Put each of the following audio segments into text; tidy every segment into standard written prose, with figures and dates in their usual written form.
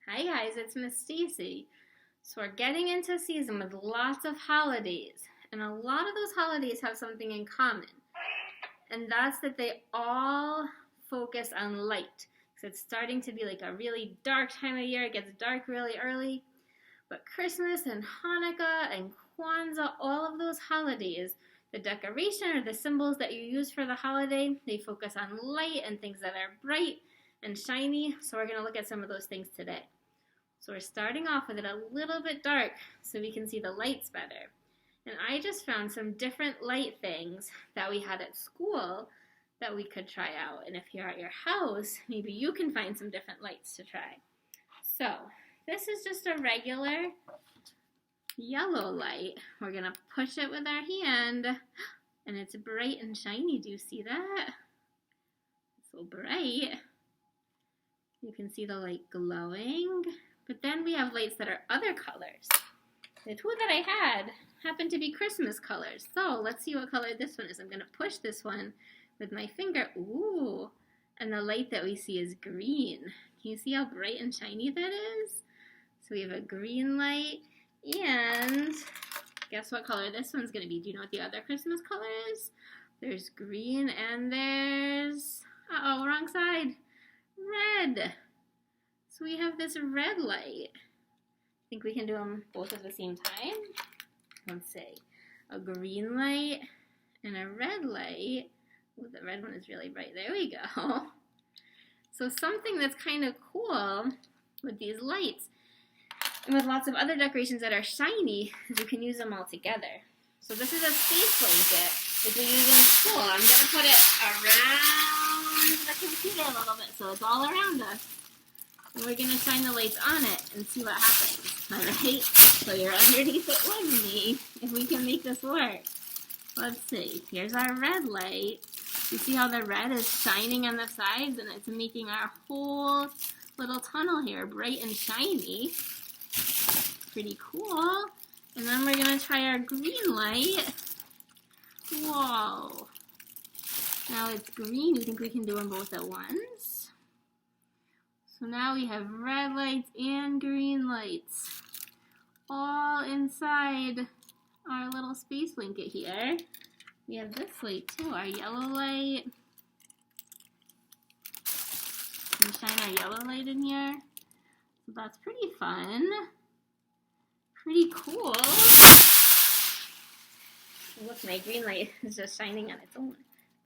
Hi guys, it's Miss Stacy. So we're getting into season with lots of holidays, and a lot of those holidays have something in common, and that's that they all focus on light. So it's starting to be like a really dark time of year. It gets dark really early, but Christmas and Hanukkah and Kwanzaa, all of those holidays, the decoration or the symbols that you use for the holiday, they focus on light and things that are bright and shiny. So we're going to look at some of those things today. So we're starting off with it a little bit dark so we can see the lights better. And I just found some different light things that we had at school that we could try out. And if you're at your house, maybe you can find some different lights to try. So this is just a regular yellow light. We're going to push it with our hand, and it's bright and shiny. Do you see that? It's so bright. You can see the light glowing. But then we have lights that are other colors. The two that I had happen to be Christmas colors. So let's see what color this one is. I'm going to push this one with my finger. Ooh, and the light that we see is green. Can you see how bright and shiny that is? So we have a green light, and guess what color this one's going to be? Do you know what the other Christmas color is? There's green and there's, wrong side, red. So we have this red light. I think we can do them both at the same time. Let's see. A green light and a red light. Ooh, the red one is really bright. There we go. So something that's kind of cool with these lights and with lots of other decorations that are shiny is you can use them all together. So this is a space blanket that we use in school. I'm going to put it around the computer a little bit so it's all around us. And we're going to shine the lights on it and see what happens. Alright? So you're underneath it with me if we can make this work. Let's see. Here's our red light. You see how the red is shining on the sides and it's making our whole little tunnel here bright and shiny. Pretty cool. And then we're going to try our green light. Whoa. Now it's green. You think we can do them both at once? So now we have red lights and green lights all inside our little space blanket here. We have this light too, our yellow light. Can we shine our yellow light in here? So that's pretty fun. Pretty cool. Look, my green light is just shining on its own.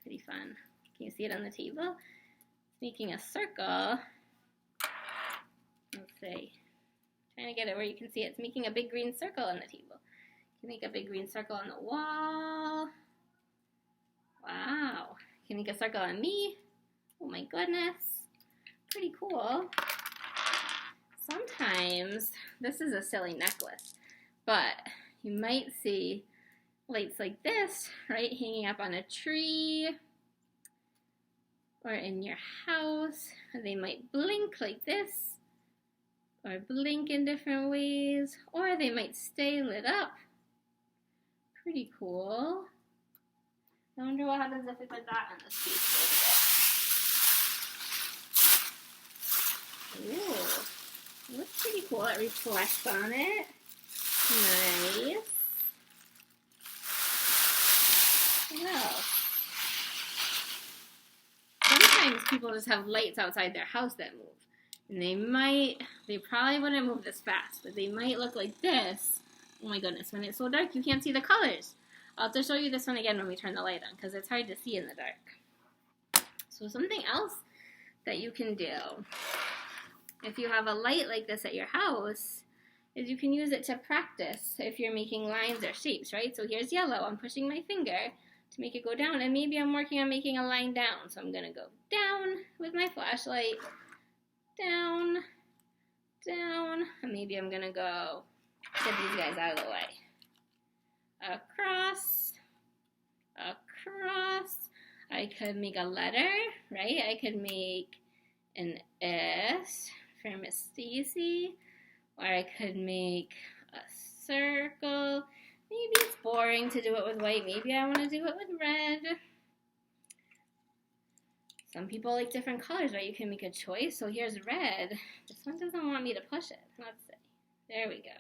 Pretty fun. Can you see it on the table? It's making a circle. Let's see. Trying to get it where you can see it. It's making a big green circle on the table. You can make a big green circle on the wall. Wow. You can make a circle on me. Oh my goodness. Pretty cool. Sometimes, this is a silly necklace, but you might see lights like this, right, hanging up on a tree or in your house. They might blink like this, or blink in different ways, or they might stay lit up. Pretty cool. I wonder what happens if we put that on the space a little bit. Ooh, looks pretty cool. It reflects on it. Nice. Well, sometimes people just have lights outside their house that move. And they probably wouldn't move this fast, but they might look like this. Oh my goodness, when it's so dark, you can't see the colors. I'll have to show you this one again when we turn the light on, because it's hard to see in the dark. So something else that you can do, if you have a light like this at your house, is you can use it to practice if you're making lines or shapes, right? So here's yellow. I'm pushing my finger to make it go down, and maybe I'm working on making a line down. So I'm going to go down with my flashlight. Down, down, and maybe I'm gonna go get these guys out of the way. Across, across. I could make a letter, right? I could make an S for Miss Stacy, or I could make a circle. Maybe it's boring to do it with white. Maybe I want to do it with red. Some people like different colors, right? You can make a choice. So here's red. This one doesn't want me to push it. Let's see. There we go.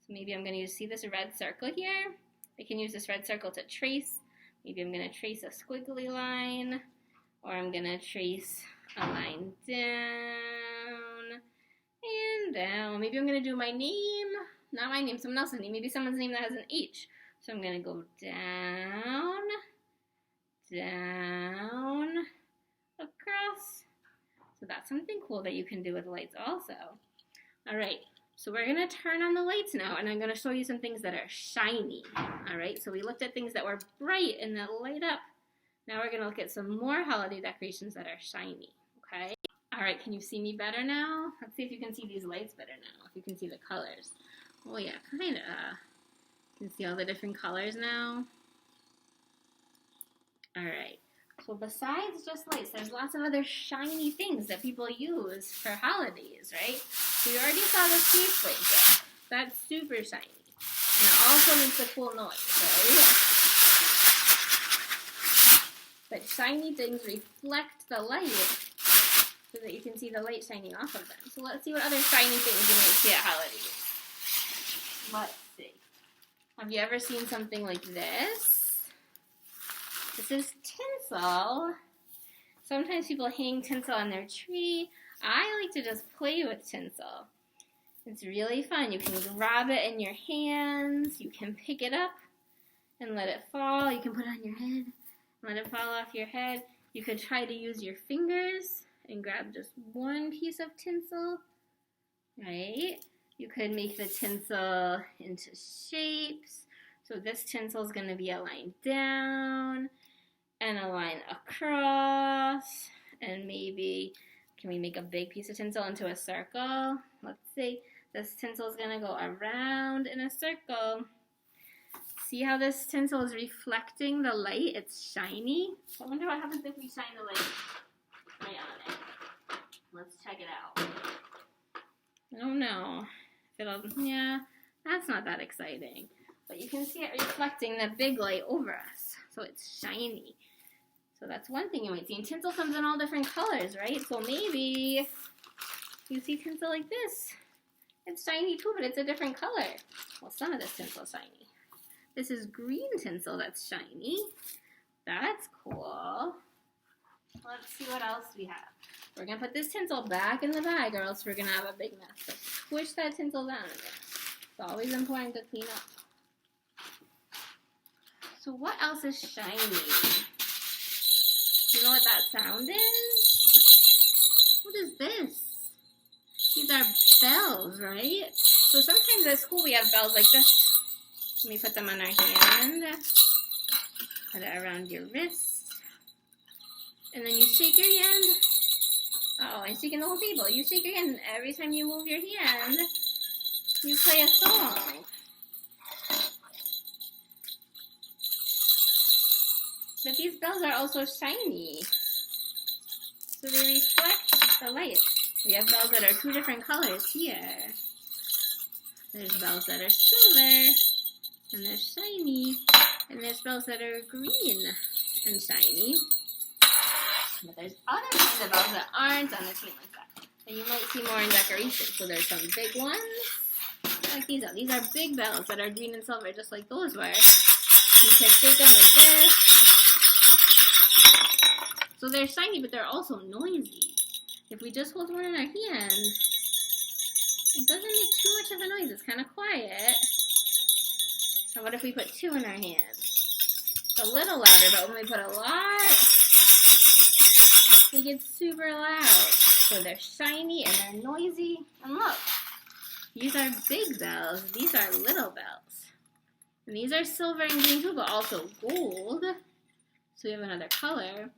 So maybe I'm going to see this red circle here. I can use this red circle to trace. Maybe I'm going to trace a squiggly line, or I'm going to trace a line down and down. Maybe I'm going to do my name, not my name, someone else's name. Maybe someone's name that has an H. So I'm going to go down, down, across. So that's something cool that you can do with lights also. All right. So we're going to turn on the lights now, and I'm going to show you some things that are shiny. All right, so we looked at things that were bright and that light up. Now we're going to look at some more holiday decorations that are shiny, okay? All right, can you see me better now? Let's see if you can see these lights better now, if you can see the colors. Oh yeah, kind of. You can see all the different colors now. All right. So besides just lights, there's lots of other shiny things that people use for holidays, right? So you already saw the space blanket. That's super shiny. And it also makes a cool noise, right? But shiny things reflect the light so that you can see the light shining off of them. So let's see what other shiny things you might see at holidays. Let's see. Have you ever seen something like this? This is tinsel. Sometimes people hang tinsel on their tree. I like to just play with tinsel. It's really fun. You can grab it in your hands. You can pick it up and let it fall. You can put it on your head, let it fall off your head. You could try to use your fingers and grab just one piece of tinsel, right? You could make the tinsel into shapes. So this tinsel is going to be a line down and a line across, and maybe, can we make a big piece of tinsel into a circle? Let's see, this tinsel is going to go around in a circle. See how this tinsel is reflecting the light? It's shiny. I wonder what happens if we shine the light right on it. Let's check it out. I don't know. Yeah, that's not that exciting. But you can see it reflecting the big light over us. So it's shiny. So that's one thing you might see. And tinsel comes in all different colors, right? So maybe you see tinsel like this. It's shiny too, but it's a different color. Well, some of this tinsel is shiny. This is green tinsel that's shiny. That's cool. Let's see what else we have. We're going to put this tinsel back in the bag, or else we're going to have a big mess. So squish that tinsel down in there. It's always important to clean up. So what else is shiny? You know what that sound is? What is this? These are bells, right? So sometimes at school we have bells like this. Let me put them on our hand. Put it around your wrist. And then you shake your hand. Oh, I'm shaking the whole table. You shake your hand. Every time you move your hand, you play a song. But these bells are also shiny. So they reflect the light. We have bells that are two different colors here. There's bells that are silver, and they're shiny. And there's bells that are green and shiny. But there's other kinds of bells that aren't on the tree like that. And you might see more in decoration. So there's some big ones, like these are. These are big bells that are green and silver, just like those were. You can shake them like this. So they're shiny, but they're also noisy. If we just hold one in our hand, it doesn't make too much of a noise. It's kind of quiet. How about if we put two in our hand? It's a little louder, but when we put a lot, they get super loud. So they're shiny and they're noisy. And look, these are big bells. These are little bells. And these are silver and green too, but also gold. So we have another color.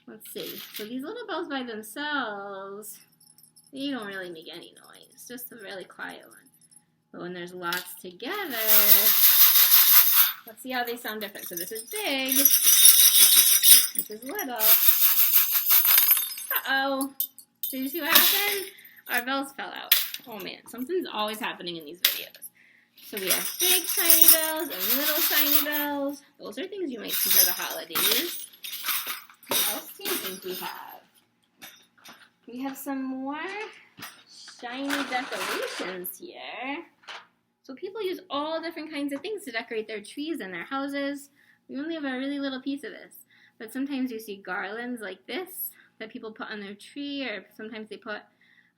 Let's see. So these little bells by themselves, they don't really make any noise. Just a really quiet one. But when there's lots together, let's see how they sound different. So this is big. This is little. Uh-oh. Did you see what happened? Our bells fell out. Oh man, something's always happening in these videos. So we have big shiny bells and little shiny bells. Those are things you might see for the holidays. What else do you think we have? We have some more shiny decorations here. So people use all different kinds of things to decorate their trees and their houses. We only have a really little piece of this. But sometimes you see garlands like this that people put on their tree, or sometimes they put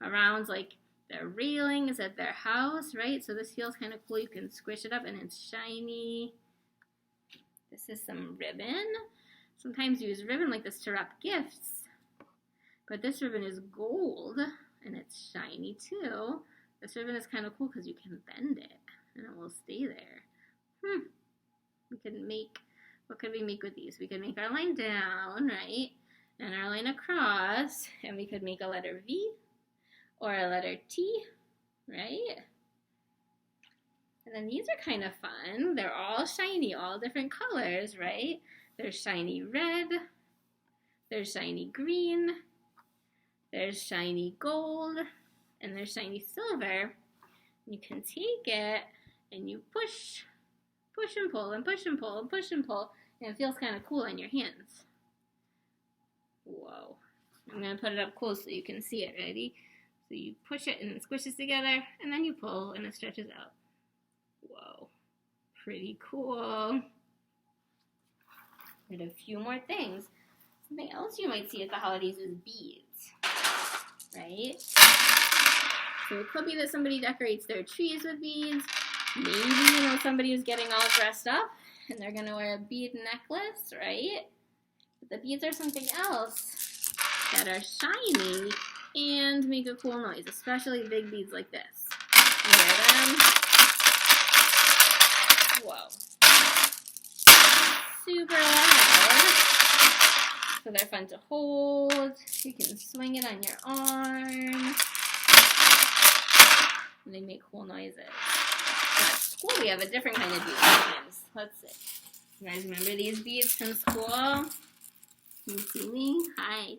around like their railings at their house, right? So this feels kind of cool. You can squish it up and it's shiny. This is some ribbon. Sometimes you use ribbon like this to wrap gifts. But this ribbon is gold and it's shiny too. This ribbon is kind of cool because you can bend it and it will stay there. We can make, what could we make with these? We could make our line down, right? And our line across, and we could make a letter V or a letter T, right? And then these are kind of fun. They're all shiny, all different colors, right? There's shiny red, there's shiny green, there's shiny gold, and there's shiny silver. You can take it and you push and pull and push and pull and push and pull, and it feels kind of cool in your hands. Whoa. I'm going to put it up close so you can see it. Ready? So you push it and it squishes together, and then you pull and it stretches out. Whoa. Pretty cool. And a few more things. Something else you might see at the holidays is beads, right? So it could be that somebody decorates their trees with beads. Maybe, somebody who's getting all dressed up and they're going to wear a bead necklace, right? But the beads are something else that are shiny and make a cool noise, especially big beads like this. You hear them? Whoa. Super loud. So they're fun to hold. You can swing it on your arm. And they make cool noises. At school, we have a different kind of bead sometimes. Let's see. You guys remember these beads from school? Can you see me? Hi.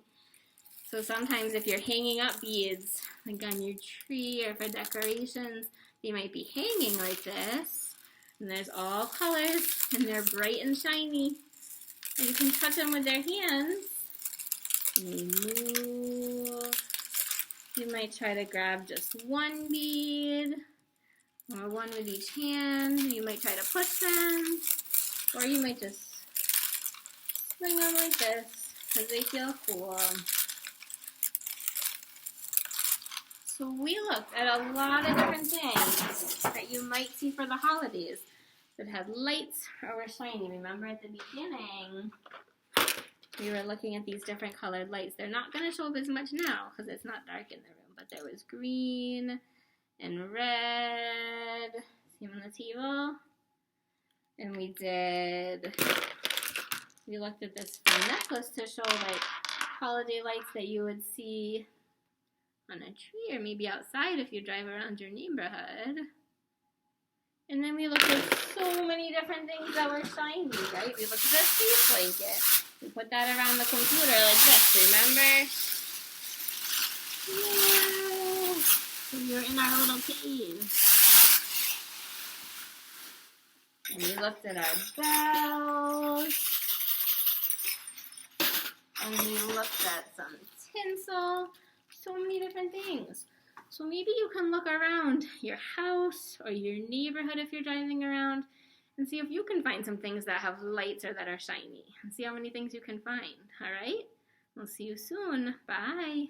So sometimes if you're hanging up beads, like on your tree or for decorations, they might be hanging like this. And there's all colors, and they're bright and shiny. And you can touch them with their hands. And they move. You might try to grab just one bead, or one with each hand. You might try to push them, or you might just swing them like this, because they feel cool. So we looked at a lot of different things that you might see for the holidays that had lights or were shiny. Remember at the beginning, we were looking at these different colored lights. They're not going to show up as much now because it's not dark in the room, but there was green and red. See them on the table? And we looked at this necklace to show like holiday lights that you would see on a tree or maybe outside if you drive around your neighborhood. And then we looked at so many different things that were shiny, right? We looked at a space blanket. We put that around the computer like this, remember? Yeah. So we were in our little cave. And we looked at our bells. And we looked at some tinsel. So many different things. So maybe you can look around your house or your neighborhood if you're driving around and see if you can find some things that have lights or that are shiny. And see how many things you can find. All right? We'll see you soon. Bye.